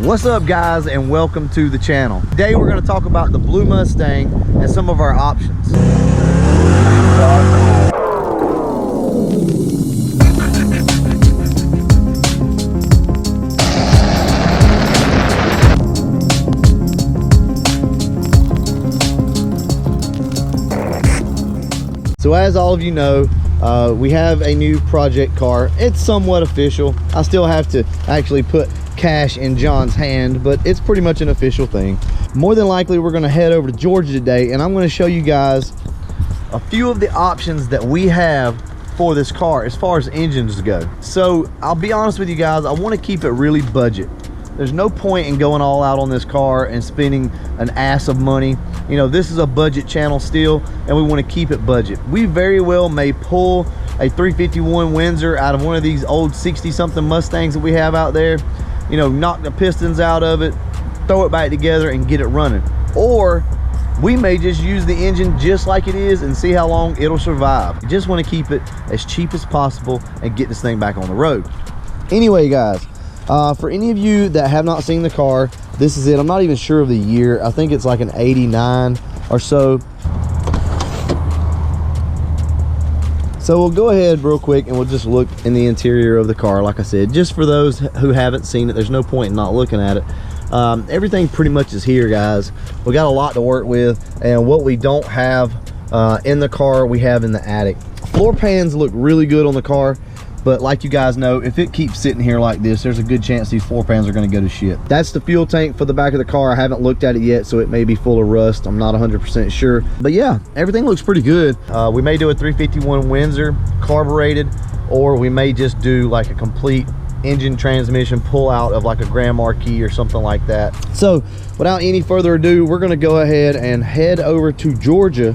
What's up guys, and welcome to the channel. Today we're going to talk about the Blue Mustang and some of our options. So as all of you know, we have a new project car. It's somewhat official. I still have to actually put cash in John's hand, but it's pretty much an official thing. More than likely we're going to head over to Georgia today, and I'm going to show you guys a few of the options that we have for this car as far as engines go. So I'll be honest with you guys, I want to keep it really budget. There's no point in going all out on this car and spending an ass of money. You know, this is a budget channel still, and we want to keep it budget. We very well may pull a 351 Windsor out of one of these old 60-something Mustangs that we have out there, you know, knock the pistons out of it, throw it back together and get it running. Or we may just use the engine just like it is and see how long it'll survive. You just want to keep it as cheap as possible and get this thing back on the road. Anyway guys, for any of you that have not seen the car, this is it. I'm not even sure of the year. I think it's like an 89 or so. So we'll go ahead real quick and we'll just look in the interior of the car. Like I said, just for those who haven't seen it, there's no point in not looking at it. Everything pretty much is here, guys. We got a lot to work with, and what we don't have in the car, we have in the attic. Floor pans look really good on the car, but like you guys know, if it keeps sitting here like this, there's a good chance these floor pans are going to go to shit. That's the fuel tank for the back of the car. I haven't looked at it yet, so it may be full of rust. I'm not 100% sure. But yeah, everything looks pretty good. We may do a 351 Windsor carbureted, or we may just do like a complete engine transmission pull out of like a Grand Marquis or something like that. So without any further ado, we're going to go ahead and head over to Georgia,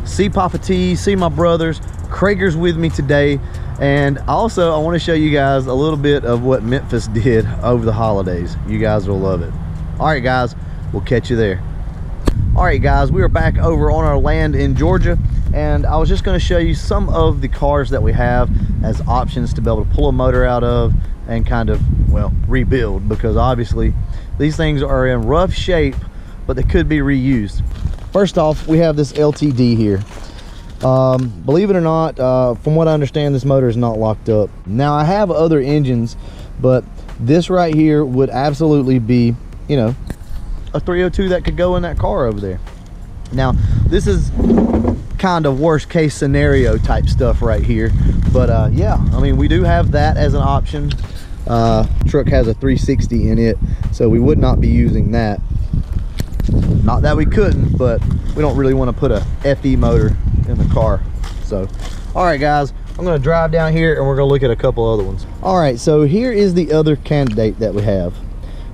see Papa T, see my brothers. Krager's with me today. And also I want to show you guys a little bit of what Memphis did over the holidays. You guys will love it. All right guys, we'll catch you there. All right guys, we are back over on our land in Georgia, and I was just going to show you some of the cars that we have as options to be able to pull a motor out of and kind of, well, rebuild, because obviously these things are in rough shape, but they could be reused. First off, we have this LTD here. Believe it or not, from what I understand, this motor is not locked up. Now I have other engines, but this right here would absolutely be, you know, a 302 that could go in that car over there. Now this is kind of worst case scenario type stuff right here, but yeah, I mean, we do have that as an option. Truck has a 360 in it, so we would not be using that. Not that we couldn't, but we don't really want to put a FE motor in the car. So all right guys, I'm going to drive down here and we're going to look at a couple other ones. All right, so here is the other candidate that we have.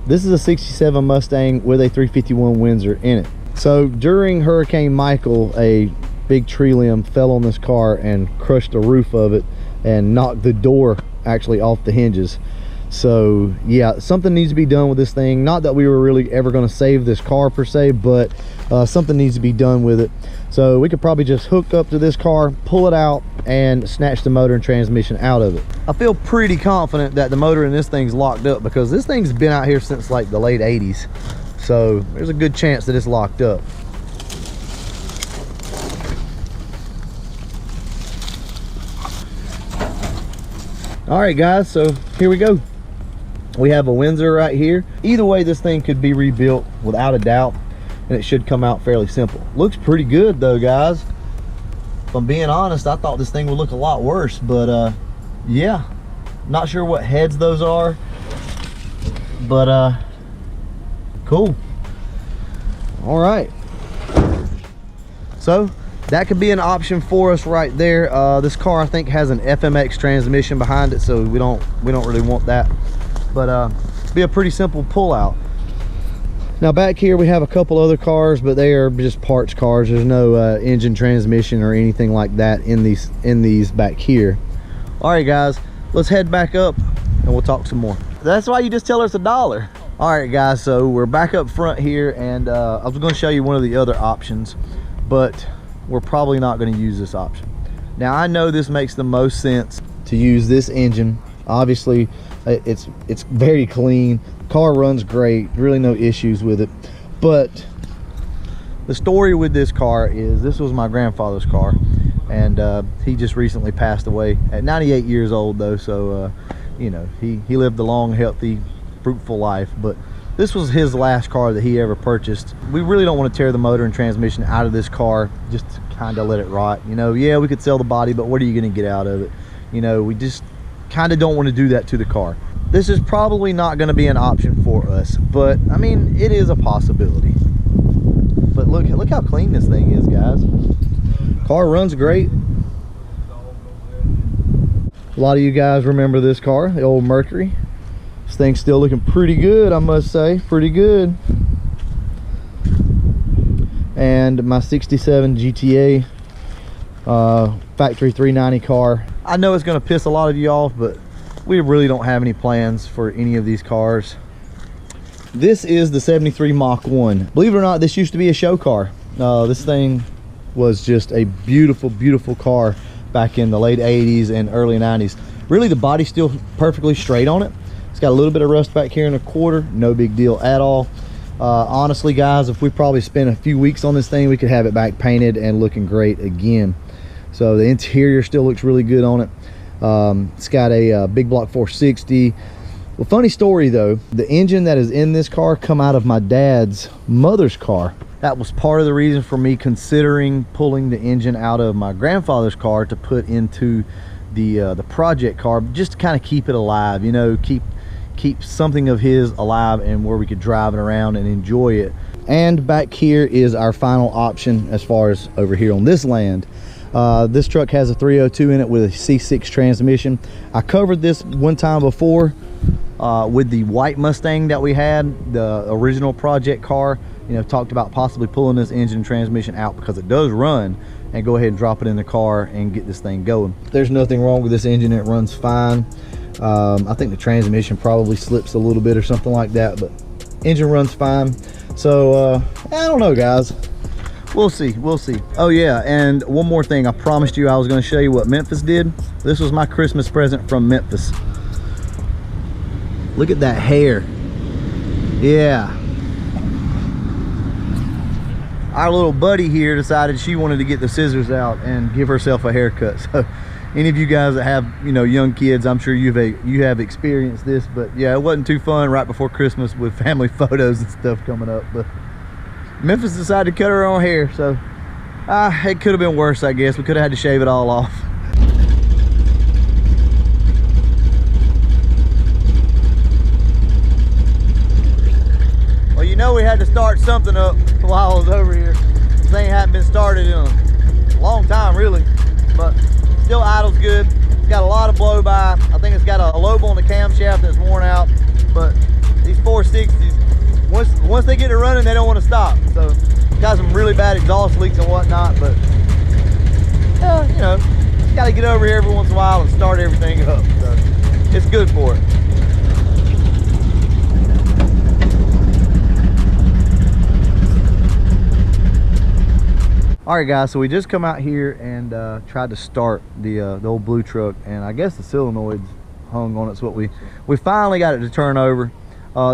This is a 67 Mustang with a 351 Windsor in it. So during Hurricane Michael, a big tree limb fell on this car and crushed the roof of it and knocked the door actually off the hinges. So yeah, something needs to be done with this thing. Not that we were really ever going to save this car per se, but something needs to be done with it. So we could probably just hook up to this car, pull it out, and snatch the motor and transmission out of it. I feel pretty confident that the motor in this thing's locked up, because this thing's been out here since like the late 80s. So there's a good chance that it's locked up. All right guys, so here we go. We have a Windsor right here. Either way, this thing could be rebuilt without a doubt, and it should come out fairly simple. Looks pretty good though, guys. If I'm being honest, I thought this thing would look a lot worse, but yeah, not sure what heads those are, but cool. All right, so that could be an option for us right there. This car I think has an FMX transmission behind it, so we don't really want that, but be a pretty simple pull out. Now back here we have a couple other cars, but they are just parts cars. There's no engine, transmission, or anything like that in these back here. All right guys, let's head back up and we'll talk some more. That's why you just tell us $1. All right guys, so we're back up front here, and I was going to show you one of the other options, but we're probably not going to use this option. Now I know this makes the most sense to use this engine. Obviously It's very clean. Car runs great, really no issues with it. But the story with this car is, this was my grandfather's car, and he just recently passed away at 98 years old though, so you know, he lived a long, healthy, fruitful life. But this was his last car that he ever purchased. We really don't want to tear the motor and transmission out of this car just to kind of let it rot. You know, yeah, we could sell the body, but what are you going to get out of it? You know, we just kind of don't want to do that to the car. This is probably not going to be an option for us, but I mean, it is a possibility. But look how clean this thing is, guys. Car runs great. A lot of you guys remember this car, the old Mercury. This thing's still looking pretty good, I must say, pretty good. And my 67 GTA factory 390 car. I know it's going to piss a lot of you off, but we really don't have any plans for any of these cars. This is the 73 Mach 1. Believe it or not, this used to be a show car. This thing was just a beautiful, beautiful car back in the late 80s and early 90s. Really, the body's still perfectly straight on it. It's got a little bit of rust back here in the quarter, no big deal at all. Honestly, guys, if we probably spent a few weeks on this thing, we could have it back painted and looking great again. So the interior still looks really good on it. It's got a big block 460. Well, funny story though, the engine that is in this car come out of my dad's mother's car. That was part of the reason for me considering pulling the engine out of my grandfather's car to put into the project car, just to kind of keep it alive, you know, keep something of his alive and where we could drive it around and enjoy it. And back here is our final option as far as over here on this land. This truck has a 302 in it with a C6 transmission. I covered this one time before with the white Mustang that we had, the original project car. You know, talked about possibly pulling this engine and transmission out because it does run, and go ahead and drop it in the car and get this thing going. There's nothing wrong with this engine, it runs fine. I think the transmission probably slips a little bit or something like that, but engine runs fine. So I don't know, guys, we'll see. Oh yeah, and one more thing, I promised you I was going to show you what Memphis did. This was my Christmas present from Memphis. Look at that hair. Yeah, our little buddy here decided she wanted to get the scissors out and give herself a haircut. So any of you guys that have, you know, young kids, I'm sure you have experienced this. But yeah, it wasn't too fun right before Christmas with family photos and stuff coming up. But Memphis decided to cut her own hair, so it could have been worse, I guess. We could have had to shave it all off. Well, you know, we had to start something up while I was over here. This thing hadn't been started in a long time, really, but still idles good. It's got a lot of blow by. I think it's got a lobe on the camshaft that's worn out, but these 460s, once they get it running, they don't want to stop. So got some really bad exhaust leaks and whatnot, but you know, got to get over here every once in a while and start everything up. So it's good for it. All right, guys, so we just come out here and tried to start the old blue truck, and I guess the solenoid's hung on it. So we finally got it to turn over.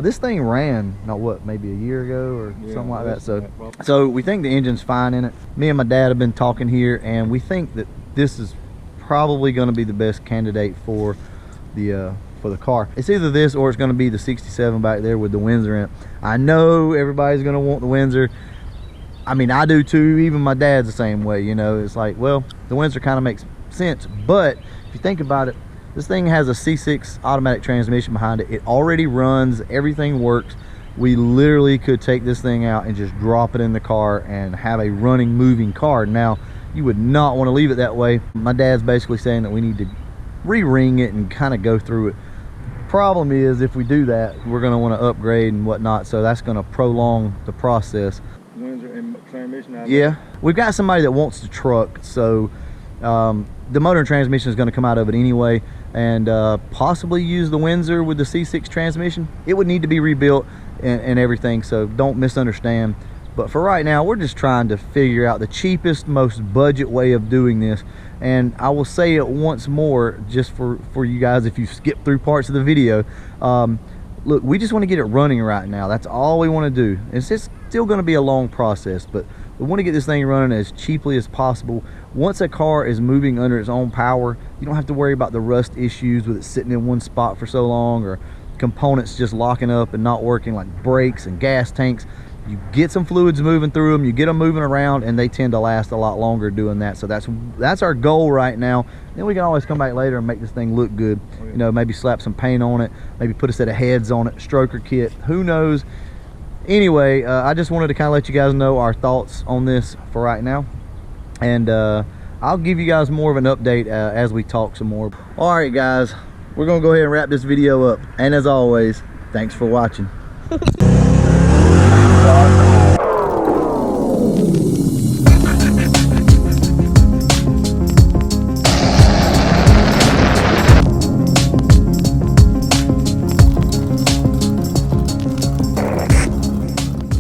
This thing ran, not what, maybe a year ago or something like that. So we think the engine's fine in it. Me and my dad have been talking here, and we think that this is probably going to be the best candidate for the car. It's either this or it's going to be the 67 back there with the Windsor in it. I know everybody's going to want the Windsor. I mean, I do too. Even my dad's the same way. You know, it's like, well, the Windsor kind of makes sense, but if you think about it, this thing has a C6 automatic transmission behind it. It already runs, everything works. We literally could take this thing out and just drop it in the car and have a running, moving car. Now, you would not want to leave it that way. My dad's basically saying that we need to re-ring it and kind of go through it. Problem is, if we do that, we're going to want to upgrade and whatnot, so that's going to prolong the process. Yeah, we've got somebody that wants the truck, so the motor and transmission is going to come out of it anyway, and possibly use the Windsor with the C6 transmission. It would need to be rebuilt and everything, so don't misunderstand. But for right now, we're just trying to figure out the cheapest, most budget way of doing this. And I will say it once more, just for you guys, if you skip through parts of the video, look, we just want to get it running right now. That's all we want to do. It's just still going to be a long process, but we want to get this thing running as cheaply as possible. Once a car is moving under its own power, you don't have to worry about the rust issues with it sitting in one spot for so long, or components just locking up and not working, like brakes and gas tanks. You get some fluids moving through them, you get them moving around, and they tend to last a lot longer doing that. So that's our goal right now. Then we can always come back later and make this thing look good. You know, maybe slap some paint on it, maybe put a set of heads on it, stroker kit, who knows. Anyway, I just wanted to kind of let you guys know our thoughts on this for right now, and I'll give you guys more of an update as we talk some more. All right, guys, we're gonna go ahead and wrap this video up, and as always, thanks for watching.